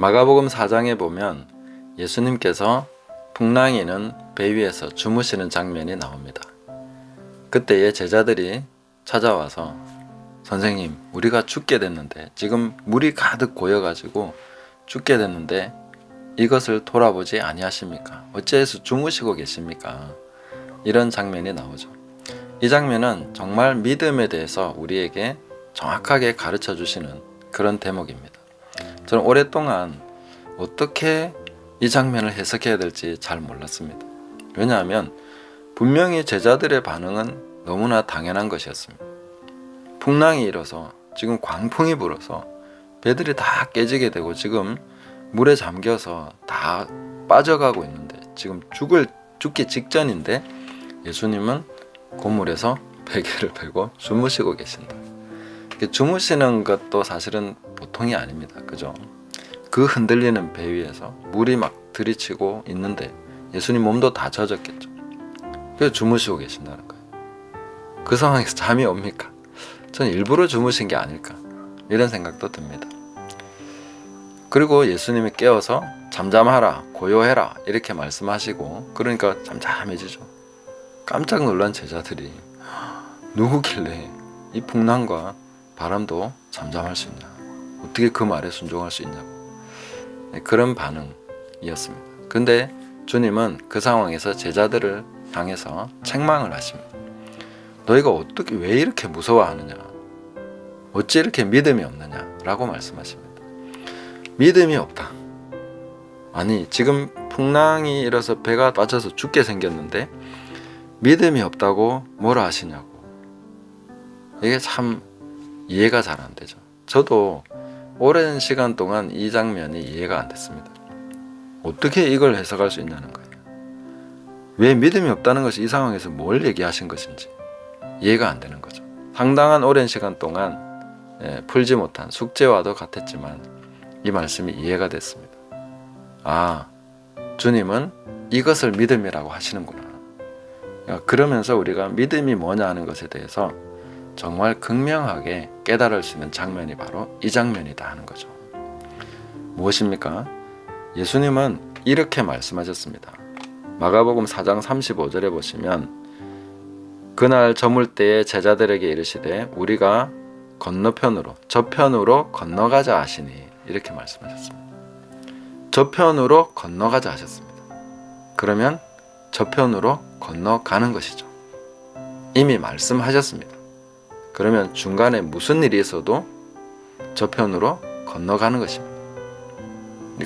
마가복음 4장에 보면 예수님께서 풍랑이는 배 위에서 주무시는 장면이 나옵니다. 그때에 제자들이 찾아와서 선생님, 우리가 죽게 됐는데, 지금 물이 가득 고여가지고 죽게 됐는데 이것을 돌아보지 아니하십니까? 어째서 주무시고 계십니까? 이런 장면이 나오죠. 이 장면은 정말 믿음에 대해서 우리에게 정확하게 가르쳐 주시는 그런 대목입니다. 저는 오랫동안 어떻게 이 장면을 해석해야 될지 잘 몰랐습니다. 왜냐하면 분명히 제자들의 반응은 너무나 당연한 것이었습니다. 풍랑이 일어서 지금 광풍이 불어서 배들이 다 깨지게 되고 지금 물에 잠겨서 다 빠져가고 있는데, 지금 죽기 직전인데 예수님은 고물에서 베개를 베고 주무시고 계신다. 주무시는 것도 사실은 보통이 아닙니다. 그죠? 그 흔들리는 배 위에서 물이 막 들이치고 있는데 예수님 몸도 다 젖었겠죠. 그래서 주무시고 계신다는 거예요. 그 상황에서 잠이 옵니까? 저는 일부러 주무신 게 아닐까, 이런 생각도 듭니다. 그리고 예수님이 깨워서 잠잠하라, 고요해라 이렇게 말씀하시고, 그러니까 잠잠해지죠. 깜짝 놀란 제자들이 누구길래 이 풍랑과 바람도 잠잠할 수 있냐, 어떻게 그 말에 순종할 수 있냐고, 그런 반응이었습니다. 근데 주님은 그 상황에서 제자들을 향해서 책망을 하십니다. 너희가 어떻게, 왜 이렇게 무서워하느냐, 어찌 이렇게 믿음이 없느냐 라고 말씀하십니다. 믿음이 없다. 아니, 지금 풍랑이 일어서 배가 빠져서 죽게 생겼는데 믿음이 없다고 뭐라 하시냐고. 이게 참 이해가 잘 안 되죠. 저도 오랜 시간 동안 이 장면이 이해가 안 됐습니다. 어떻게 이걸 해석할 수 있냐는 거예요. 왜 믿음이 없다는 것이 이 상황에서 뭘 얘기하신 것인지 이해가 안 되는 거죠. 상당한 오랜 시간 동안 풀지 못한 숙제와도 같았지만 이 말씀이 이해가 됐습니다. 아, 주님은 이것을 믿음이라고 하시는구나. 그러면서 우리가 믿음이 뭐냐 하는 것에 대해서 정말 극명하게 깨달을 수 있는 장면이 바로 이 장면이다 하는 거죠. 무엇입니까? 예수님은 이렇게 말씀하셨습니다. 마가복음 4장 35절에 보시면, 그날 저물 때에 제자들에게 이르시되 우리가 건너편으로, 저편으로 건너가자 하시니, 이렇게 말씀하셨습니다. 저편으로 건너가자 하셨습니다. 그러면 저편으로 건너가는 것이죠. 이미 말씀하셨습니다. 그러면 중간에 무슨 일이 있어도 저편으로 건너가는 것입니다.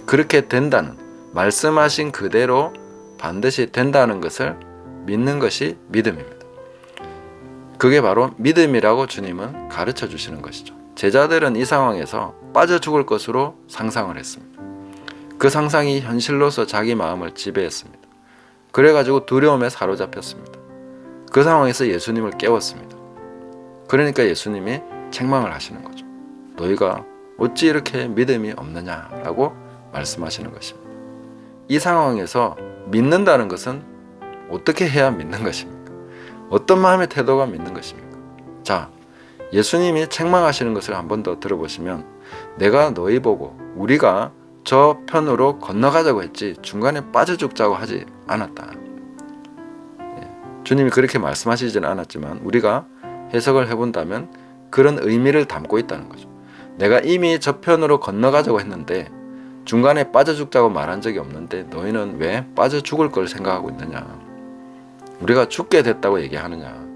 그렇게 된다는, 말씀하신 그대로 반드시 된다는 것을 믿는 것이 믿음입니다. 그게 바로 믿음이라고 주님은 가르쳐 주시는 것이죠. 제자들은 이 상황에서 빠져 죽을 것으로 상상을 했습니다. 그 상상이 현실로서 자기 마음을 지배했습니다. 그래가지고 두려움에 사로잡혔습니다. 그 상황에서 예수님을 깨웠습니다. 그러니까 예수님이 책망을 하시는 거죠. 너희가 어찌 이렇게 믿음이 없느냐라고 말씀하시는 것입니다. 이 상황에서 믿는다는 것은 어떻게 해야 믿는 것입니까? 어떤 마음의 태도가 믿는 것입니까? 자, 예수님이 책망하시는 것을 한 번 더 들어보시면, 내가 너희 보고 우리가 저 편으로 건너가자고 했지 중간에 빠져 죽자고 하지 않았다. 주님이 그렇게 말씀하시지는 않았지만 우리가 해석을 해본다면 그런 의미를 담고 있다는 거죠. 내가 이미 저편으로 건너가자고 했는데 중간에 빠져 죽자고 말한 적이 없는데 너희는 왜 빠져 죽을 걸 생각하고 있느냐, 우리가 죽게 됐다고 얘기하느냐,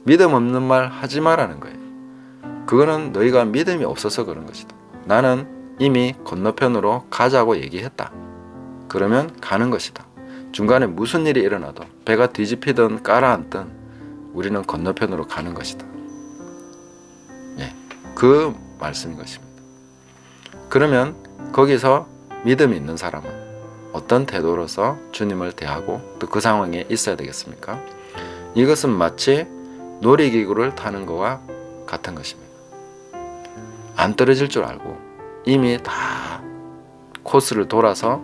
믿음 없는 말 하지 마라는 거예요. 그거는 너희가 믿음이 없어서 그런 것이다. 나는 이미 건너편으로 가자고 얘기했다. 그러면 가는 것이다. 중간에 무슨 일이 일어나도 배가 뒤집히든 깔아앉든 우리는 건너편으로 가는 것이다. 그 말씀인 것입니다. 그러면 거기서 믿음이 있는 사람은 어떤 태도로서 주님을 대하고 또 그 상황에 있어야 되겠습니까? 이것은 마치 놀이기구를 타는 것과 같은 것입니다. 안 떨어질 줄 알고 이미 다 코스를 돌아서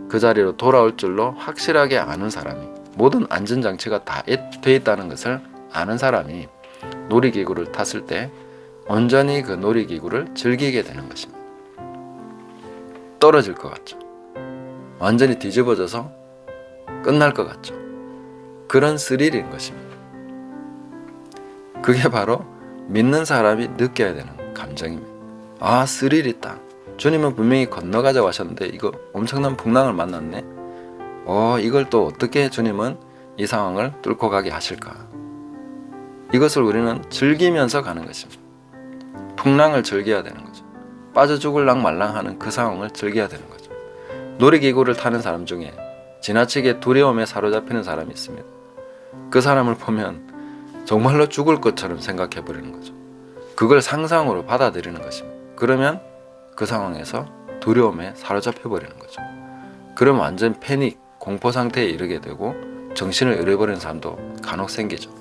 그 자리로 돌아올 줄로 확실하게 아는 사람이, 모든 안전장치가 다 돼 있다는 것을 아는 사람이 놀이기구를 탔을 때 온전히 그 놀이기구를 즐기게 되는 것입니다. 떨어질 것 같죠. 완전히 뒤집어져서 끝날 것 같죠. 그런 스릴인 것입니다. 그게 바로 믿는 사람이 느껴야 되는 감정입니다. 아, 스릴 있다. 주님은 분명히 건너가자고 하셨는데 이거 엄청난 풍랑을 만났네. 이걸 또 어떻게 주님은 이 상황을 뚫고 가게 하실까? 이것을 우리는 즐기면서 가는 것입니다. 풍랑을 즐겨야 되는 거죠. 빠져 죽을랑 말랑 하는 그 상황을 즐겨야 되는 거죠. 놀이기구를 타는 사람 중에 지나치게 두려움에 사로잡히는 사람이 있습니다. 그 사람을 보면 정말로 죽을 것처럼 생각해 버리는 거죠. 그걸 상상으로 받아들이는 것입니다. 그러면 그 상황에서 두려움에 사로잡혀 버리는 거죠. 그럼 완전 패닉, 공포 상태에 이르게 되고 정신을 잃어버리는 사람도 간혹 생기죠.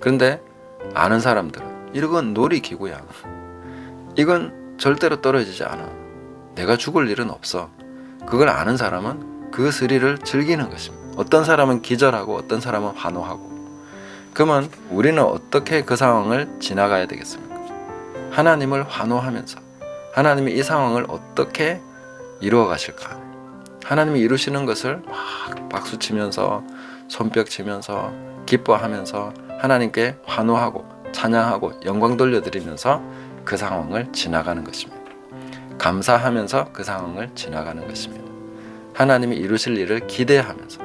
그런데 아는 사람들은 이건 놀이기구야. 이건 절대로 떨어지지 않아. 내가 죽을 일은 없어. 그걸 아는 사람은 그 스릴을 즐기는 것입니다. 어떤 사람은 기절하고 어떤 사람은 환호하고. 그러면 우리는 어떻게 그 상황을 지나가야 되겠습니까? 하나님을 환호하면서 하나님이 이 상황을 어떻게 이루어 가실까? 하나님이 이루시는 것을 막 박수치면서 손뼉 치면서 기뻐하면서 하나님께 환호하고 찬양하고 영광 돌려드리면서 그 상황을 지나가는 것입니다. 감사하면서 그 상황을 지나가는 것입니다. 하나님이 이루실 일을 기대하면서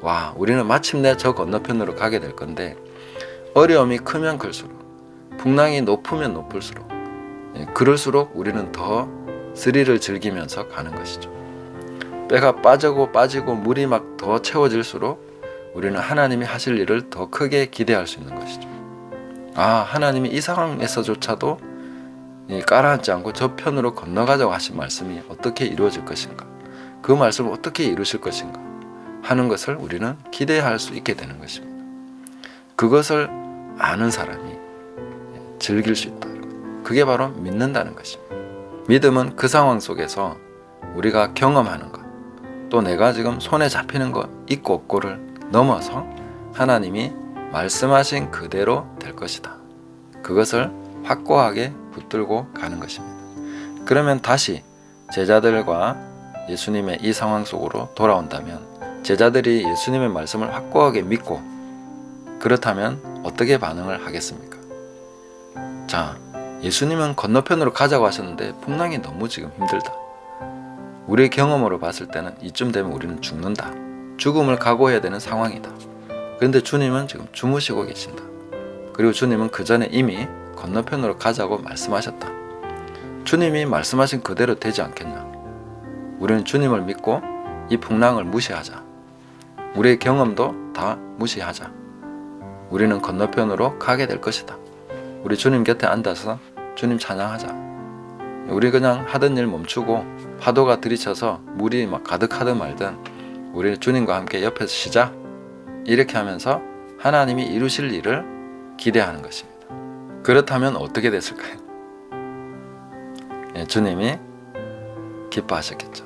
와, 우리는 마침내 저 건너편으로 가게 될 건데 어려움이 크면 클수록 풍랑이 높으면 높을수록 그럴수록 우리는 더 스릴을 즐기면서 가는 것이죠. 뼈가 빠지고 물이 막 더 채워질수록 우리는 하나님이 하실 일을 더 크게 기대할 수 있는 것이죠. 아, 하나님이 이 상황에서조차도 깔아앉지 않고 저 편으로 건너가자고 하신 말씀이 어떻게 이루어질 것인가, 그 말씀을 어떻게 이루실 것인가 하는 것을 우리는 기대할 수 있게 되는 것입니다. 그것을 아는 사람이 즐길 수 있다. 그게 바로 믿는다는 것입니다. 믿음은 그 상황 속에서 우리가 경험하는 것, 또 내가 지금 손에 잡히는 것 있고 없고를 넘어서 하나님이 말씀하신 그대로 될 것이다. 그것을 확고하게 붙들고 가는 것입니다. 그러면 다시 제자들과 예수님의 이 상황 속으로 돌아온다면 제자들이 예수님의 말씀을 확고하게 믿고 그렇다면 어떻게 반응을 하겠습니까? 자, 예수님은 건너편으로 가자고 하셨는데 풍랑이 너무 지금 힘들다. 우리의 경험으로 봤을 때는 이쯤 되면 우리는 죽는다. 죽음을 각오해야 되는 상황이다. 그런데 주님은 지금 주무시고 계신다. 그리고 주님은 그 전에 이미 건너편으로 가자고 말씀하셨다. 주님이 말씀하신 그대로 되지 않겠냐? 우리는 주님을 믿고 이 풍랑을 무시하자. 우리의 경험도 다 무시하자. 우리는 건너편으로 가게 될 것이다. 우리 주님 곁에 앉아서 주님 찬양하자. 우리 그냥 하던 일 멈추고 파도가 들이쳐서 물이 막 가득하든 말든 우리 주님과 함께 옆에서 쉬자. 이렇게 하면서 하나님이 이루실 일을 기대하는 것입니다. 그렇다면 어떻게 됐을까요? 주님이 기뻐하셨겠죠.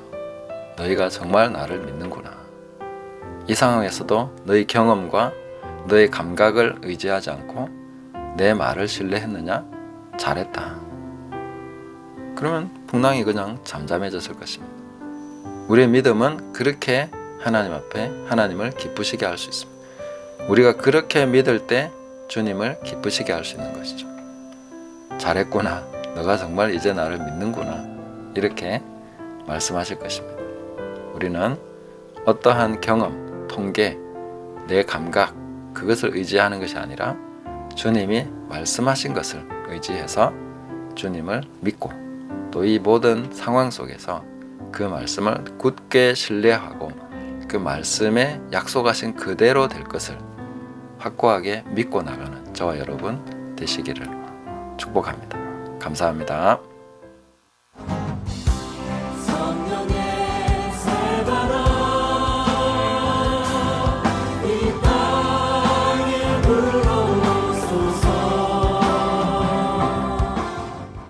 너희가 정말 나를 믿는구나. 이 상황에서도 너희 경험과 너의 감각을 의지하지 않고 내 말을 신뢰했느냐? 잘했다. 그러면 풍랑이 그냥 잠잠해졌을 것입니다. 우리의 믿음은 그렇게 하나님 앞에 하나님을 기쁘시게 할 수 있습니다. 우리가 그렇게 믿을 때 주님을 기쁘시게 할 수 있는 것이죠. 잘했구나. 너가 정말 이제 나를 믿는구나. 이렇게 말씀하실 것입니다. 우리는 어떠한 경험, 통계, 내 감각, 그것을 의지하는 것이 아니라 주님이 말씀하신 것을 의지해서 주님을 믿고 또 이 모든 상황 속에서 그 말씀을 굳게 신뢰하고 그 말씀에 약속하신 그대로 될 것을 확고하게 믿고 나가는 저와 여러분 되시기를 축복합니다. 감사합니다.